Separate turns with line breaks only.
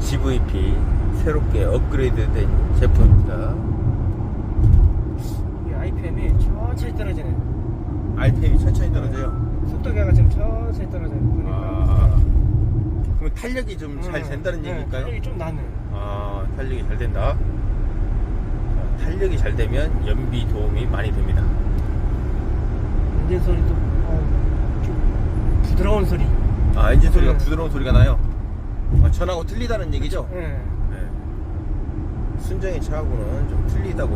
GVP 새롭게 업그레이드된 제품입니다.
이 RPM이 천천히 떨어지네.
RPM이 천천히 떨어져요.
속도계가 지금 천천히 떨어져요. 그러니까.
아, 그럼 탄력이 좀 잘 된다는 얘기일까요?
탄력이 좀 나네.
아, 탄력이 잘 된다. 자, 탄력이 잘 되면 연비 도움이 많이 됩니다.
엔진 소리도 좀 부드러운 소리.
아, 엔진 소리가
네.
부드러운 소리가 나요. 아, 전하고 틀리다는 얘기죠?
네.
네. 순정의 차하고는 좀 틀리다고.